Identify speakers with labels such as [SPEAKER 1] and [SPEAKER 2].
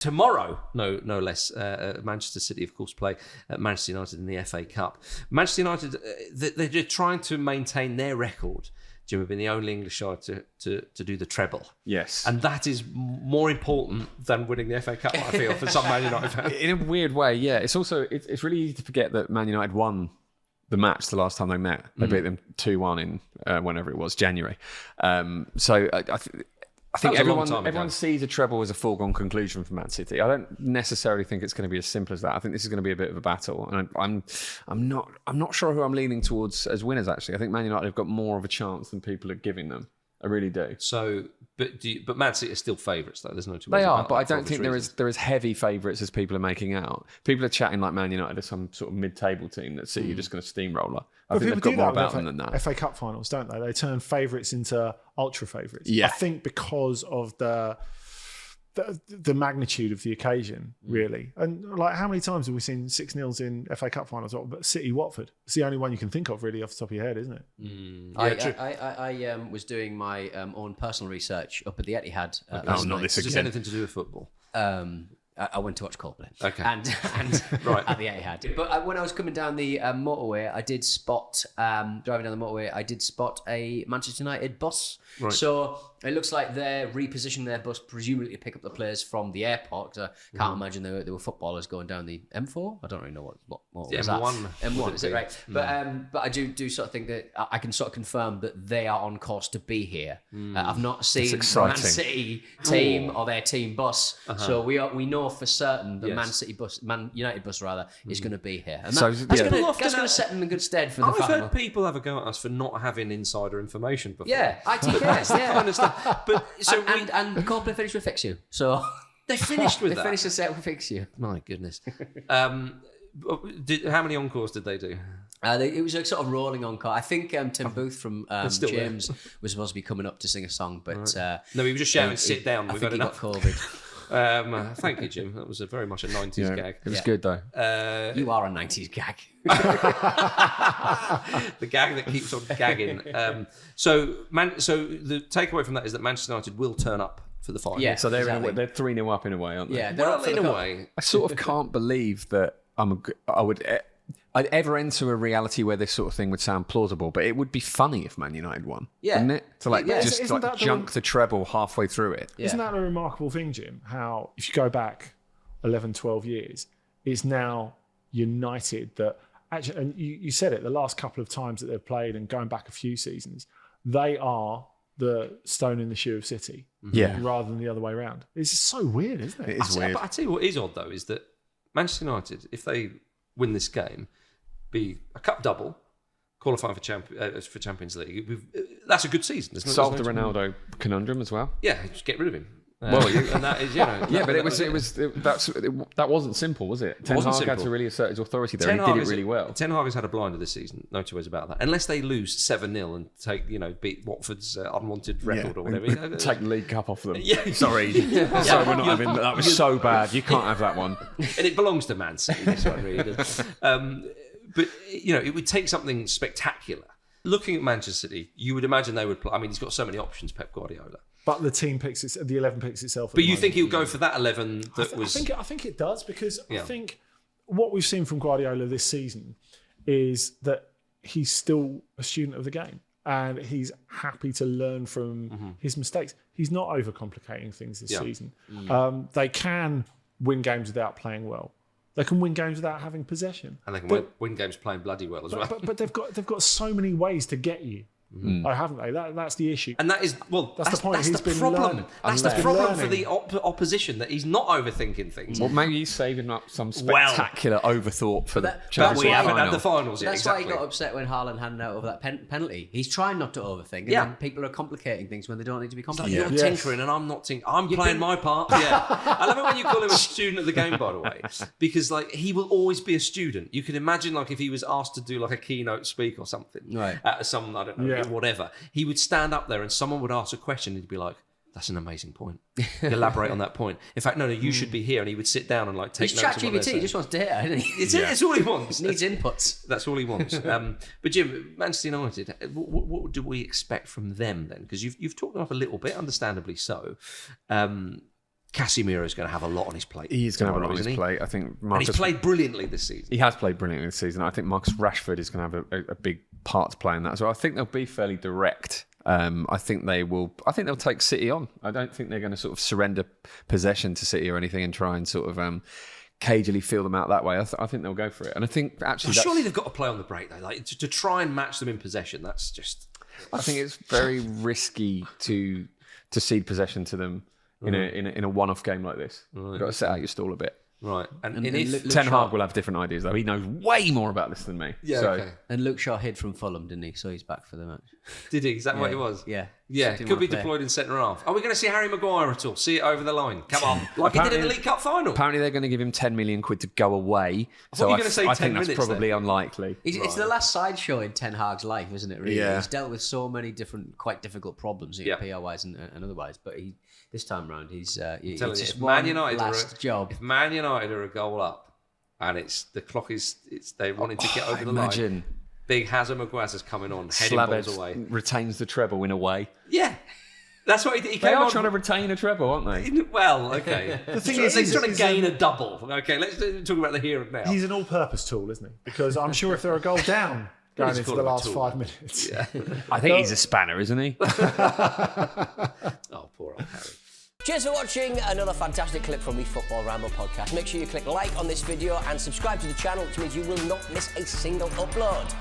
[SPEAKER 1] Tomorrow, no less, Manchester City, of course, play Manchester United in the FA Cup. Manchester United, they're trying to maintain their record. Jim, have been the only English side to do the treble.
[SPEAKER 2] Yes.
[SPEAKER 1] And that is more important than winning the FA Cup, I feel, for some Man United fans.
[SPEAKER 2] In a weird way, yeah. It's also, it's really easy to forget that Man United won the match the last time they met. They beat them 2-1 in whenever it was, January. I think everyone sees a treble as a foregone conclusion for Man City. I don't necessarily think it's going to be as simple as that. I think this is going to be a bit of a battle, and I'm not sure who I'm leaning towards as winners. Actually, I think Man United have got more of a chance than people are giving them. I really do.
[SPEAKER 1] So, but Man City are still favourites, though. There's no two ways
[SPEAKER 2] They are,
[SPEAKER 1] about
[SPEAKER 2] but
[SPEAKER 1] that
[SPEAKER 2] I don't think
[SPEAKER 1] reasons.
[SPEAKER 2] there is heavy favourites as people are making out. People are chatting like Man United are some sort of mid-table team that City are just going to steamroller. I think they've got more about them than that.
[SPEAKER 3] FA Cup finals, don't they? They turn favourites into ultra favourites.
[SPEAKER 2] Yeah.
[SPEAKER 3] I think because of the magnitude of the occasion, really. And like, how many times have we seen 6-0s in FA Cup finals? But City Watford. It's the only one you can think of, really, off the top of your head, isn't it?
[SPEAKER 4] I was doing my own personal research up at the Etihad.
[SPEAKER 1] Not this again. Does this anything to do with football?
[SPEAKER 4] I went to watch Coldplay.
[SPEAKER 1] Okay.
[SPEAKER 4] And
[SPEAKER 1] right.
[SPEAKER 4] at the Etihad. But when I was coming down the motorway, I did spot, driving down the motorway, I did spot a Manchester United bus. Right. So it looks like they're repositioning their bus, presumably to pick up the players from the airport. Because I can't imagine there were footballers going down the M4. I don't really know what was
[SPEAKER 1] M1.
[SPEAKER 4] That. M1, is it right? But I do sort of think that I can sort of confirm that they are on course to be here. I've not seen the Man City team or their team bus, so we know for certain the Man United bus is going to be here, and that's going to set them in good stead for the final.
[SPEAKER 1] I've heard people have a go at us for not having insider information before.
[SPEAKER 4] Yeah, ITKs, yeah.
[SPEAKER 1] I understand. But so
[SPEAKER 4] and Coldplay finished with Fix You, so
[SPEAKER 1] they finished with
[SPEAKER 4] they
[SPEAKER 1] that.
[SPEAKER 4] finished the set with Fix You.
[SPEAKER 1] My goodness. How many encores did they do?
[SPEAKER 4] It was a sort of rolling encore. I think Tim Booth from James was supposed to be coming up to sing a song, but
[SPEAKER 1] no, he was just shouting, "Sit down."
[SPEAKER 4] We've
[SPEAKER 1] had enough.
[SPEAKER 4] Got COVID.
[SPEAKER 1] Thank you, Jim. That was very much a 90s gag.
[SPEAKER 2] It was good, though.
[SPEAKER 4] You are a 90s gag.
[SPEAKER 1] The gag that keeps on gagging. So the takeaway from that is that Manchester United will turn up for the final.
[SPEAKER 4] Yeah,
[SPEAKER 2] so they're 3-0 up in a way, aren't they?
[SPEAKER 4] Yeah, they're up
[SPEAKER 1] in a way.
[SPEAKER 2] I sort of can't believe that I'd ever enter a reality where this sort of thing would sound plausible, but it would be funny if Man United won, wouldn't it? To junk the treble halfway through it.
[SPEAKER 3] Isn't that a remarkable thing, Jim? How, if you go back 11, 12 years, it's now United that actually, and you said it, the last couple of times that they've played and going back a few seasons, they are the stone in the shoe of City, rather than the other way around. It's just so weird, isn't it?
[SPEAKER 2] It is weird.
[SPEAKER 1] But I tell you what is odd, though, is that Manchester United, if they win this game, be a cup double, qualifying for Champions League. That's a good season.
[SPEAKER 2] Solved the Ronaldo conundrum as well.
[SPEAKER 1] Yeah, just get rid of him.
[SPEAKER 2] And
[SPEAKER 1] that is,
[SPEAKER 2] that wasn't simple, was it? Ten Hag had to really assert his authority there. And he did it really well.
[SPEAKER 1] Ten Hag has had a blinder this season. No two ways about that. Unless they lose 7-0 and take, beat Watford's unwanted record or whatever.
[SPEAKER 2] Take the League Cup off of them.
[SPEAKER 1] Yeah.
[SPEAKER 2] Sorry, we're not having that. Was so bad. You can't have that one.
[SPEAKER 1] And it belongs to Man City. This one really does. But it would take something spectacular. Looking at Manchester City, you would imagine they would play. I mean, he's got so many options, Pep Guardiola.
[SPEAKER 3] But the team picks the 11 picks itself.
[SPEAKER 1] But you think he'll go for that 11 that
[SPEAKER 3] I think it does, because I think what we've seen from Guardiola this season is that he's still a student of the game and he's happy to learn from his mistakes. He's not overcomplicating things this season. They can win games without playing well. They can win games without having possession,
[SPEAKER 1] and they can win games playing bloody well as well.
[SPEAKER 3] But they've got so many ways to get you. Haven't they? That's the issue.
[SPEAKER 1] And that is, that's the point.
[SPEAKER 3] That's
[SPEAKER 1] the problem. That's the problem for the opposition, that he's not overthinking things.
[SPEAKER 2] Well, maybe he's saving up some spectacular overthought for the Champions
[SPEAKER 1] League. We haven't had the finals yet.
[SPEAKER 4] That's why he got upset when Haaland handed out over that penalty. He's trying not to overthink, and then people are complicating things when they don't need to be complicated.
[SPEAKER 1] You're tinkering and I'm not tinkering. I'm playing my part. I love it when you call him a student of the game, by the way, because he will always be a student. You can imagine if he was asked to do a keynote speak or something, at some, I don't know, whatever. He would stand up there and someone would ask a question and he'd be like, that's an amazing point. Elaborate on that point. In fact, no, you should be here. And he would sit down and take notes.
[SPEAKER 4] He's ChatGPT, he just wants data, doesn't he?
[SPEAKER 1] It's all he wants.
[SPEAKER 4] He needs inputs.
[SPEAKER 1] That's all he wants. But Jim, Manchester United, what do we expect from them then? Because you've talked them up a little bit, understandably so. Casemiro's going to have a lot on his plate.
[SPEAKER 2] He is going to have a lot on his plate. I think Marcus...
[SPEAKER 1] And he's played brilliantly this season.
[SPEAKER 2] He has played brilliantly this season. I think Marcus Rashford is going to have a big part to play in that. So I think they'll be fairly direct. I think they'll take City on. I don't think they're going to sort of surrender possession to City or anything and try and sort of cagily feel them out that way. I think they'll go for it. And I think actually...
[SPEAKER 1] surely they've got to play on the break, though. Like, to try and match them in possession, that's just...
[SPEAKER 2] I think it's very risky to cede possession to them in a one-off game like this. Right. You've got to set out your stall a bit.
[SPEAKER 1] Right.
[SPEAKER 4] And
[SPEAKER 1] if
[SPEAKER 2] Ten Hag will have different ideas, though. He knows way more about this than me.
[SPEAKER 1] Yeah, okay.
[SPEAKER 4] And Luke Shaw hid from Fulham, didn't he? So he's back for the match.
[SPEAKER 1] Did he? Is that what it was?
[SPEAKER 4] Yeah.
[SPEAKER 1] Yeah, could be deployed in centre half. Are we going to see Harry Maguire at all? See it over the line? Come on. Like he did in the League Cup final.
[SPEAKER 2] Apparently they're going to give him 10 million quid to go away.
[SPEAKER 1] I thought you were going to say 10
[SPEAKER 2] think
[SPEAKER 1] minutes
[SPEAKER 2] that's probably unlikely.
[SPEAKER 4] It's the last sideshow in Ten Hag's life, isn't it, really?
[SPEAKER 2] Yeah.
[SPEAKER 4] He's dealt with so many different, quite difficult problems, PR-wise and otherwise. But this time round, he's just one last job.
[SPEAKER 1] If Man United are a goal up and the clock is they wanted to get over the line. Big Hazard Maguire is coming on, heading balls away.
[SPEAKER 2] Retains the treble in a way.
[SPEAKER 1] Yeah. That's what he did.
[SPEAKER 2] They are trying to retain a treble, aren't they?
[SPEAKER 1] Well, okay.
[SPEAKER 3] The thing is,
[SPEAKER 1] he's trying to gain a double. Okay, let's talk about the here and now.
[SPEAKER 3] He's an all-purpose tool, isn't he? Because I'm sure if they're a goal down going into the last 5 minutes.
[SPEAKER 1] Yeah.
[SPEAKER 2] I think he's a spanner, isn't he?
[SPEAKER 1] Oh, poor old Harry.
[SPEAKER 5] Cheers for watching another fantastic clip from the Football Ramble podcast. Make sure you click like on this video and subscribe to the channel, which means you will not miss a single upload.